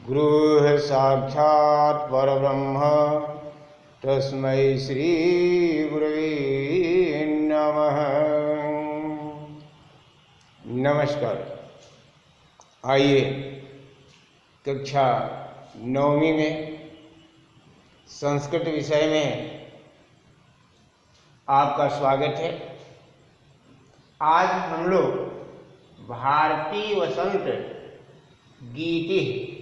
गुरुः साक्षात् परब्रह्म तस्मै श्री गुरवे नमः। नमस्कार। आइए कक्षा 9वीं में संस्कृत विषय में आपका स्वागत है। आज हम लोग भारतीय वसंत गीति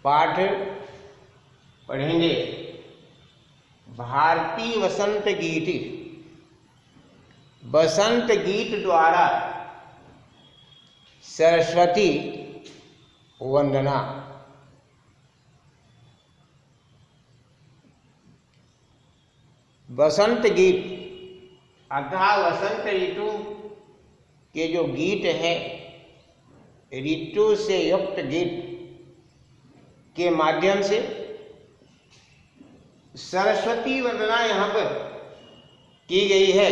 पाठ पढ़ेंगे। भारतीय वसंत गीति, वसंत गीत द्वारा सरस्वती वंदना। वसंत गीत अर्थात वसंत ऋतु के जो गीत है, ऋतु से युक्त गीत के माध्यम से सरस्वती वंदना यहाँ पर की गई है।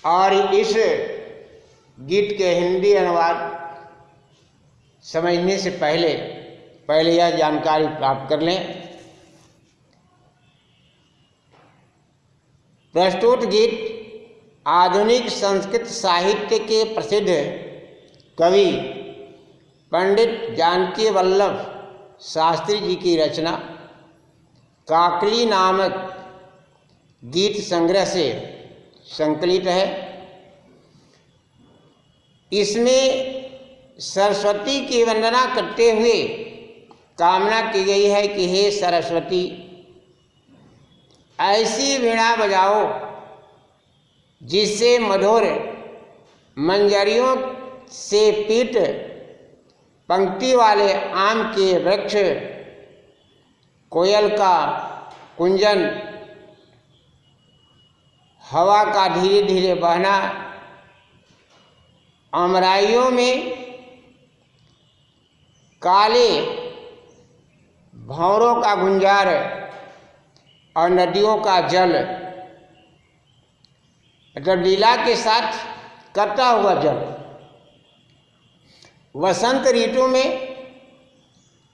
और इस गीत के हिंदी अनुवाद समझने से पहले यह जानकारी प्राप्त कर लें। प्रस्तुत गीत आधुनिक संस्कृत साहित्य के प्रसिद्ध कवि पंडित जानकी वल्लभ शास्त्री जी की रचना काकली नामक गीत संग्रह से संकलित है। इसमें सरस्वती की वंदना करते हुए कामना की गई है कि हे सरस्वती, ऐसी वीणा बजाओ जिससे मधुर मंजरियों से पीट पंक्ति वाले आम के वृक्ष, कोयल का कुंजन, हवा का धीरे धीरे बहना, अमराइयों में काले भंवरों का गुंजार और नदियों का जल, मतलब लीला के साथ करता हुआ जल। वसंत ऋतु में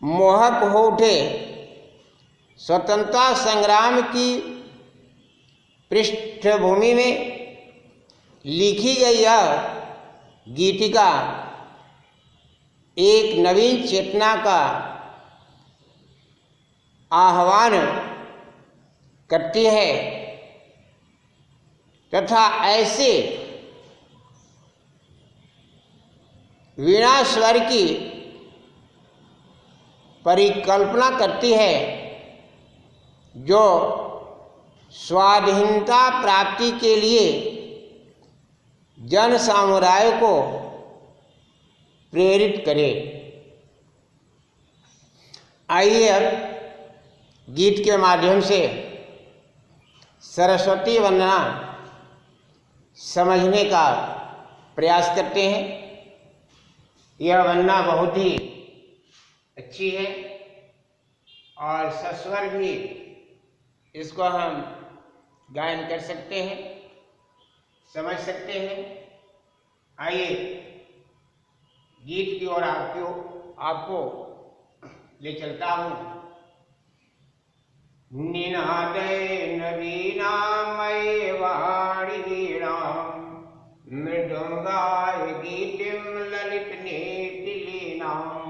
मोहक हो उठे स्वतंत्रता संग्राम की पृष्ठभूमि में लिखी गई यह गीतिका एक नवीन चेतना का आह्वान करती है तथा ऐसे वीणा स्वर की परिकल्पना करती है जो स्वाधीनता प्राप्ति के लिए जन समुदाय को प्रेरित करे। आइए अब गीत के माध्यम से सरस्वती वंदना समझने का प्रयास करते हैं। यह वंदना बहुत ही अच्छी है और सस्वर भी इसको हम गायन कर सकते हैं, समझ सकते हैं। आइए गीत की ओर आपको ले चलता हूँ। निनादे नवीनामय वाणी वीणाम मृदंगाय गीतिम ललित नेतिलीनाम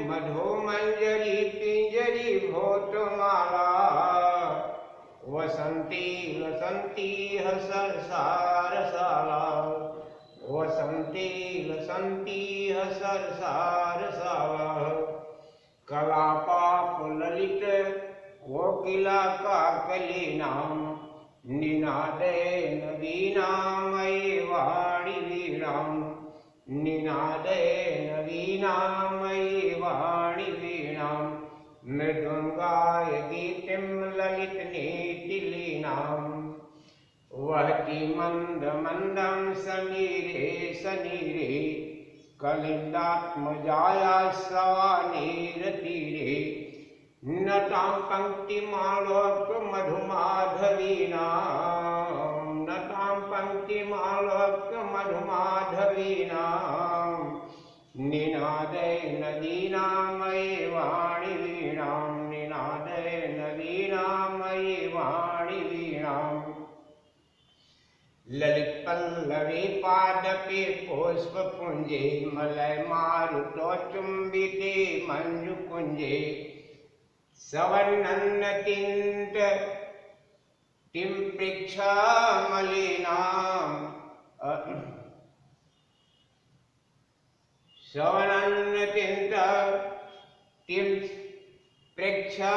मधुमंजरी पिंजरी भोटमाला वसंती वसंती हसरसारसाला वसंती वसंती हसरसारसाला कलापाप ललित कोकिला काकलीनाम निनादे नवीनामयी वाणी वीणाम निनादे नवीनामयी वाणी वीणाम मृदंगाय गीतिम ललित नेतिलीनाम वहति मंद मंदम समीरे सनीरे कलिंदात्मजाया सवानीर तीरे नतां पंक्तिमालोक मधुमाधवीनां नतां पंक्तिमालोक्य मधुमाधवीनां निनादे नदीनामयि वाणी वीणां निनादे नदीनामयि वाणी वीणां ललित पल्लवी पादपे पुष्पपुञ्जे मलय मारुतो चुम्बिते मञ्जुकुञ्जे सवर्णन्नतिन्त तिं प्रेक्षामलिनां सवर्णन्नतिन्त तिं प्रेक्षामलिनामलिनां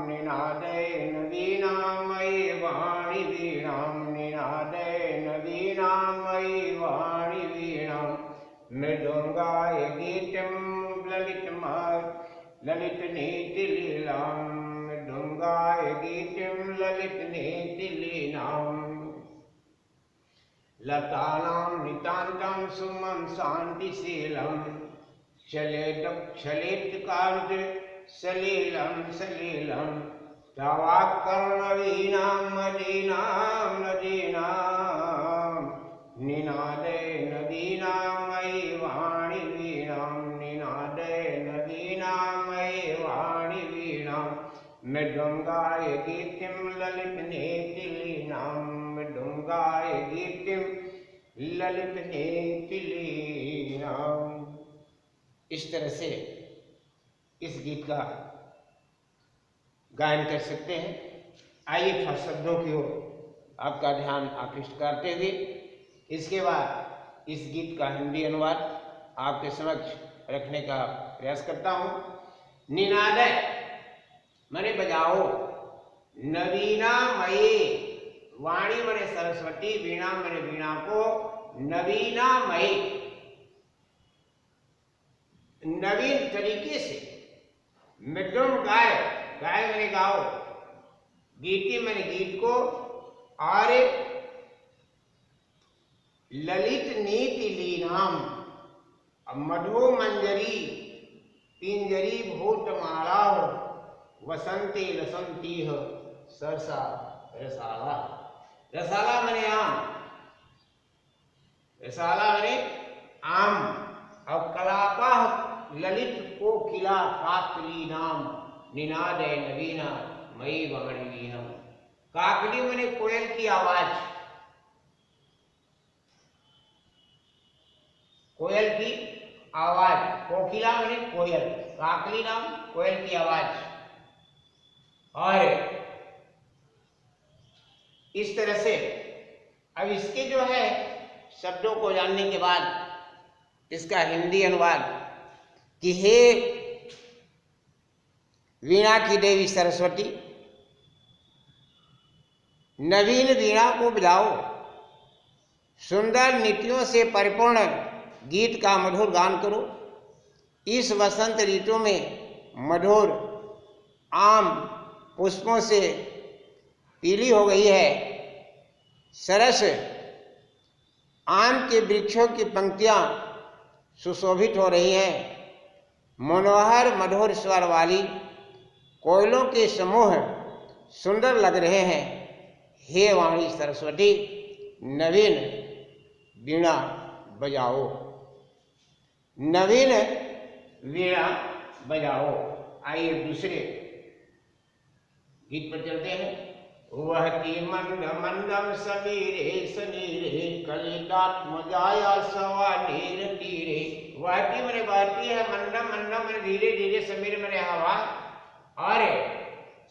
निनादे नदीनामयि वाणी वीणां निनादे नदीनामयि वाणी वीणां मृदुङ्गाय गीतं ललितनीतिलीलां मृदुङ्गाय गीतिं ललितनीतिलीलां लतानां नितान्तं सुमं शान्तिशीलं क्षलेत्कान्त सलीलं सलीलं तवाकर्णवीणां नदीनां नदीनां निनादे नदीनामयि वाणी वीणां निनादे नदीनामयि वाणी वीणां मृदुङ्गाय गीतिं ललितनीतिलीनां मृदुङ्गाय गीतिं ललितनीतिलीनां। इस तरह से इस गीत का गायन कर सकते हैं। आइए थोड़ा शब्दों की ओर आपका ध्यान आकृष्ट करते हुए इसके बाद इस गीत का हिंदी अनुवाद आपके समक्ष रखने का प्रयास करता हूँ। निनादय मने बजाओ, नवीना मयी वाणी मने सरस्वती, वीणा मने वीणा को, नवीना मयी नवीन तरीके से, मृदुम गाय गाय मने गाओ, गीति मने गीत को, और ललित नीति लीनाम मधु मंजरी पिंजरी भूतमाला वसंते लसंती सरसा रसाला। रसाला मने आम, रसाला मने आम, और कलापा ललित कोकिला काकली नाम निनादे नवीना मयि वाणी वीणा। काकली मने कोयल की आवाज, कोयल की आवाज, कोकिला मने कोयल, काकली नाम कोयल की आवाज। और इस तरह से अब इसके जो है शब्दों को जानने के बाद इसका हिंदी अनुवाद कि हे वीणा की देवी सरस्वती, नवीन वीणा को बजाओ, सुंदर नीतियों से परिपूर्ण गीत का मधुर गान करो। इस वसंत ऋतु में मधुर आम पुष्पों से पीली हो गई है, सरस आम के वृक्षों की पंक्तियां सुशोभित हो रही हैं, मनोहर मधुर स्वर वाली कोयलों के समूह सुंदर लग रहे हैं। हे वाणी सरस्वती, नवीन वीणा बजाओ, नवीन वीणा बजाओ। आइए दूसरे गीत पर चलते हैं। वहती मंद मंदम समीरे सनीरे कलितात्मजाया सवा नीर तीरे। वहती मने बहती है, मंदम मंदम मने धीरे धीरे, समीर मने हवा, और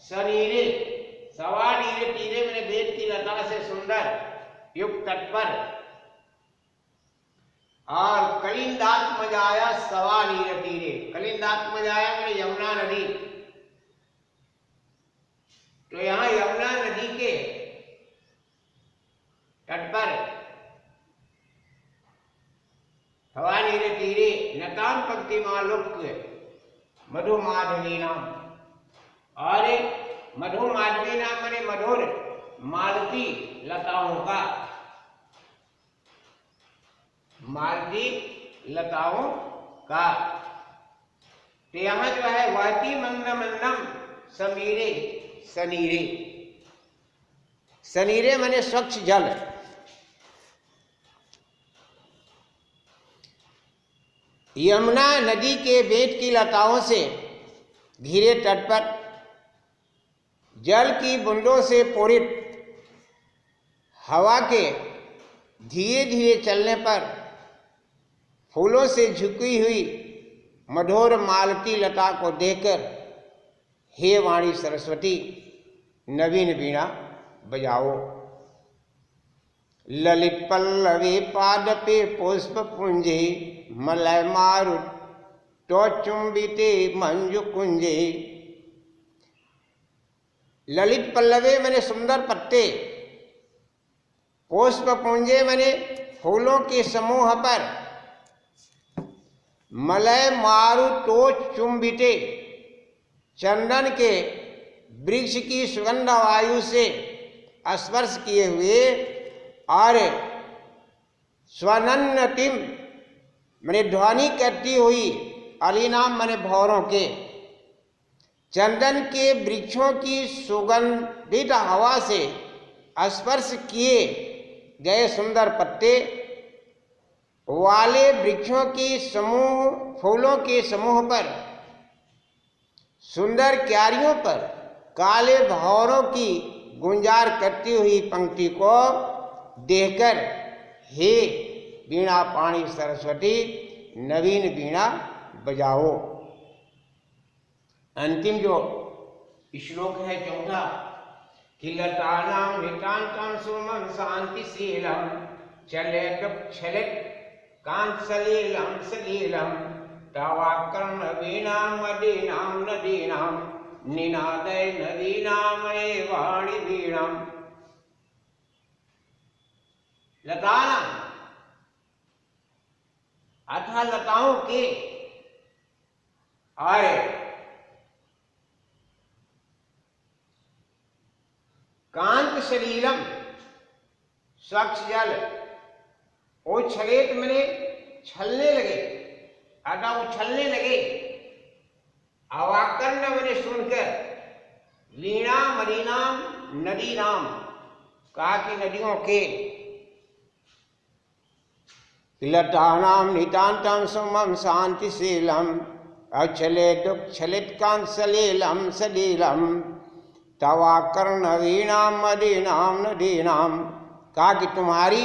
सनीरे सवा नीर तीरे मने वेद की लता से सुंदर युक्त तट पर, और कलिंदात्मजाया सवा नीर तीरे। कलिंदात्मजाया मने यमुना नदी, तो यहाँ यमुना नदी के तट पर हवानी रे तीरे नताम पंक्ति मालुक्य मधु माधवी नाम। और मधु माधवी नाम मने मधुर मालती लताओं का, मालती लताओं का। तो यहाँ जो है वहती मंद मंदम समीरे सनीरे, सनीरे माने स्वच्छ जल। यमुना नदी के बेट की लताओं से घिरे तट पर जल की बूंदों से पूरित हवा के धीरे धीरे चलने पर फूलों से झुकी हुई मधुर मालती लता को देखकर हे वाणी सरस्वती नवीन वीणा बजाओ। ललित पल्लवे पादपे पुष्प पुंजे मलय मारु तो चुंबिते मंजु कुंजे। ललित पल्लवे मैंने सुंदर पत्ते, पुष्प पुंजे मैंने फूलों के समूह पर, मलय मारु तो चुंबिते चंदन के वृक्ष की सुगंध वायु से स्पर्श किए हुए, और स्वनन्नतिम मैंने ध्वनि करती हुई, अलीनाम मैंने भौरों के, चंदन के वृक्षों की सुगंधित हवा से स्पर्श किए गए सुंदर पत्ते वाले वृक्षों की समूह, फूलों के समूह पर, सुंदर क्यारियों पर काले भौरों की गुंजार करती हुई पंक्ति को देखकर हे वीणा पाणी सरस्वती नवीन वीणा बजाओ। अंतिम जो श्लोक है चौथा, कि लतानां नितान्तं सुमन शांतिशीलं चलेत छलित कांत सलीलं सलीलं तावाकर्ण वीणां मदीनां नदीनां निनादय नदीनामये वाणी वीणां। लतानां अथा लताओं के, और कांत सलीलम स्वच्छ जल, वो छलेट मैंने छलने लगे, अथा उछलने लगे, अवाकर्ण मैंने सुनकर, लीना मरीनाम नदी नाम कहा कि नदियों के, लतानाम नितान्तं सुमं शांतिशीलम अचलेत कांत सलीलम सलीलम तवाकर्ण वीणाम मदीनाम नदीनाम, कहा कि तुम्हारी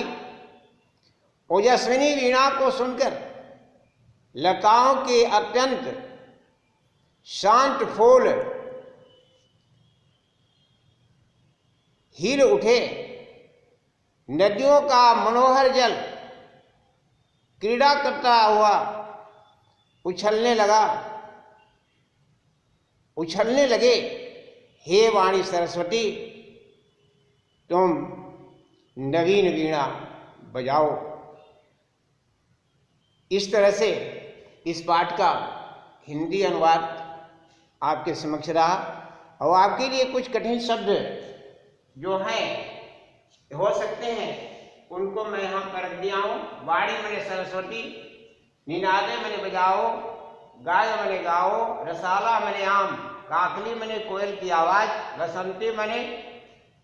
ओजस्विनी वीणा को सुनकर लताओं के अत्यंत शांत फूल हिल उठे, नदियों का मनोहर जल क्रीड़ा करता हुआ उछलने लगे। हे वाणी सरस्वती तुम नवीन वीणा बजाओ। इस तरह से इस पाठ का हिंदी अनुवाद आपके समक्ष रहा, और आपके लिए कुछ कठिन शब्द जो हैं हो सकते हैं उनको मैं यहाँ पर रख दिया हूँ। वाणी मैंने सरस्वती, निनादे मैंने बजाओ, गाय मैंने गाओ, रसाला मैंने आम, काकली मैंने कोयल की आवाज, बसंती मैंने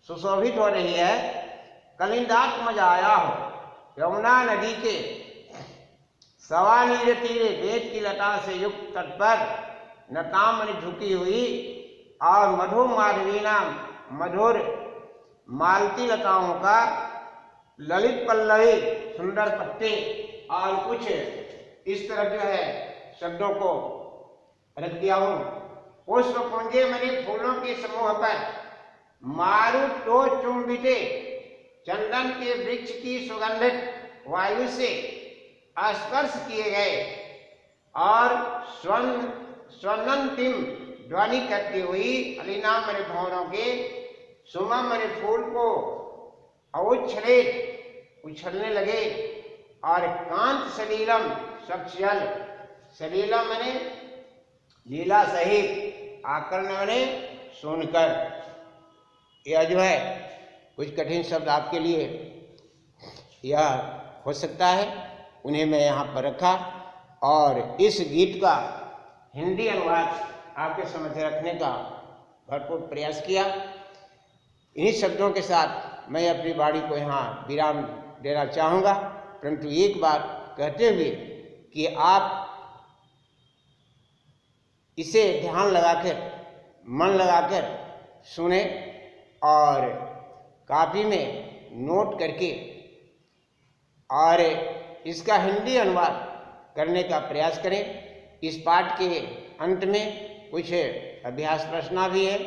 सुशोभित हो रही है, कलिंदात मजा आया हो। यमुना नदी के सवा नीरे तीरे बेट की लता से युक्त तट पर नताम मैंने झुकी हुई, और मधु माधवीना मधुर मालती लताओं का ललित पल्लवी सुंदर पत्ते, और कुछ इस तरह जो है शब्दों को रख दिया हूँ। पुष्प पुंजे मैंने फूलों के समूह पर, मारु तो चुंबिते चंदन के वृक्ष की सुगंधित वायु से स्पर्श किए गए, और स्वनंतिम ध्वनि करती हुई, अलीना मेरे भौरों के, सुमा मेरे फूल को उछलने लगे, और कांत सलीलम स्वच्छ जल, सलीलम मैंने लीला सहित, आकर्ण मैंने सुनकर। यह जो है कुछ कठिन शब्द आपके लिए यह हो सकता है, उन्हें मैं यहाँ पर रखा, और इस गीत का हिंदी अनुवाद आपके समझ रखने का भरपूर प्रयास किया। इन्हीं शब्दों के साथ मैं अपनी वाणी को यहाँ विराम देना चाहूँगा, परंतु एक बात कहते हुए कि आप इसे ध्यान लगाकर, मन लगाकर सुने और कॉपी में नोट करके और इसका हिंदी अनुवाद करने का प्रयास करें। इस पाठ के अंत में कुछ अभ्यास प्रश्न भी है।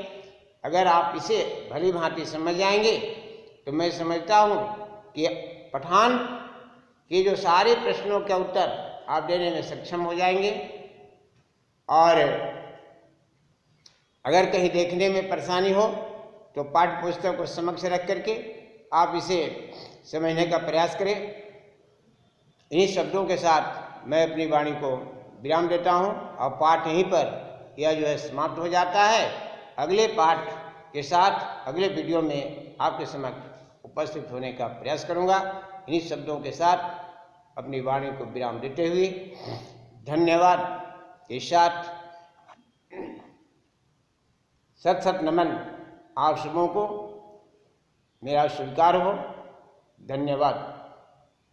अगर आप इसे भली भांति समझ जाएंगे तो मैं समझता हूँ कि पठान के जो सारे प्रश्नों का उत्तर आप देने में सक्षम हो जाएंगे। और अगर कहीं देखने में परेशानी हो तो पाठ्य पुस्तक को समक्ष रख करके आप इसे समझने का प्रयास करें। इन्हीं शब्दों के साथ मैं अपनी वाणी को विराम देता हूँ और पाठ यहीं पर यह जो है समाप्त हो जाता है। अगले पाठ के साथ अगले वीडियो में आपके समक्ष उपस्थित होने का प्रयास करूँगा। इन्हीं शब्दों के साथ अपनी वाणी को विराम देते हुए धन्यवाद के साथ सत सत नमन आप सबों को मेरा स्वीकार हो। धन्यवाद।